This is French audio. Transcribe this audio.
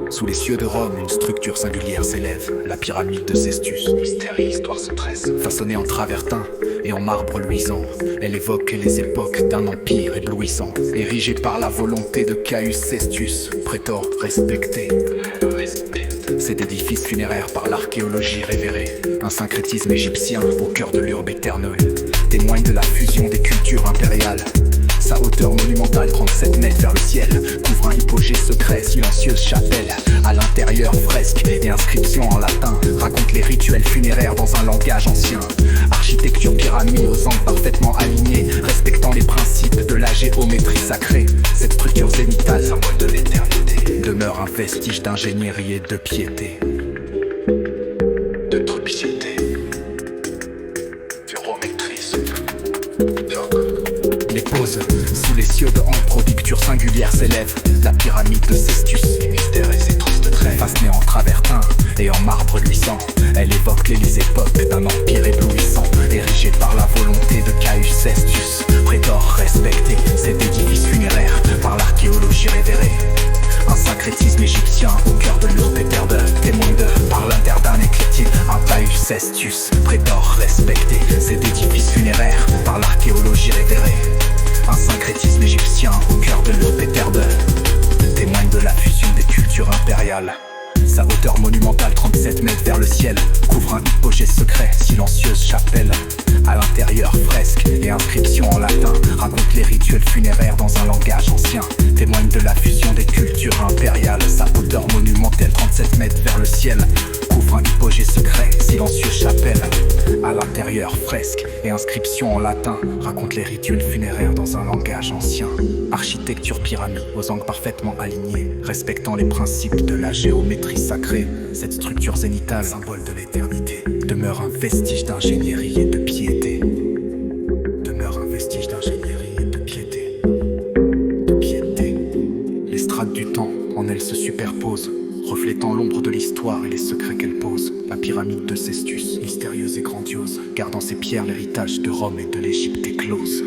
Sous les cieux de Rome, une structure singulière s'élève, la pyramide de Cestus. Mystère et histoire se tressent, façonnée en travertin et en marbre luisant. Elle évoque les époques d'un empire éblouissant, érigée par la volonté de Caius Cestius, prétor respecté. Cet édifice funéraire par l'archéologie révérée, un syncrétisme égyptien au cœur de l'urbe éternelle, témoigne de la fusion des cultures impériales. Sa hauteur monumentale, 37 mètres vers le ciel, couvre un hypogée secret, silencieuse chapelle. À l'intérieur, fresques et inscriptions en latin racontent les rituels funéraires dans un langage ancien. Architecture pyramide aux angles parfaitement alignés, respectant les principes de la géométrie sacrée. Cette structure zénithale, symbole de l'éternité, demeure un vestige d'ingénierie et de piété. De tropisité, géométrie, les poses sous les cieux de picture singulière s'élève, la pyramide de Cestus. Mystère et ses trousses de traits, façonnée en travertin et en marbre luisant. Elle évoque les époques d'un empire éblouissant, érigé par la volonté de Caius Cestius, prétor respecté. Cet édifice funéraire par l'archéologie révérée, un syncrétisme égyptien au cœur de l'urbe éternelle, témoin de par l'interdame éclectique, un Caius Cestius, prétor respecté. Cet édifice funéraire par l'archéologie révérée, un syncrétisme égyptien au cœur de l'urbe éternelle, témoigne de la fusion des cultures impériales. Sa hauteur monumentale, 37 mètres vers le ciel, couvre un hypogée secret, silencieuse chapelle. À l'intérieur, fresques et inscriptions en latin racontent les rituels funéraires dans un langage ancien, témoigne de la fusion des cultures impériales. Sa hauteur monumentale, 37 mètres vers le ciel, couvre un hypogée secret, silencieuse chapelle. À l'intérieur, fresques et inscriptions en latin racontent les rituels funéraires dans un langage ancien. Architecture pyramide aux angles parfaitement alignés, respectant les principes de la géométrie sacrée. Cette structure zénithale, symbole de l'éternité, demeure un vestige d'ingénierie et de piété. Demeure un vestige d'ingénierie et de piété. De piété. Les strates du temps, en elle se superposent, reflétant l'ombre de l'histoire et les secrets qu'elle pose. La pyramide de Cestus, mystérieuse et grandiose, garde en ses pierres l'héritage de Rome et de l'Égypte éclose.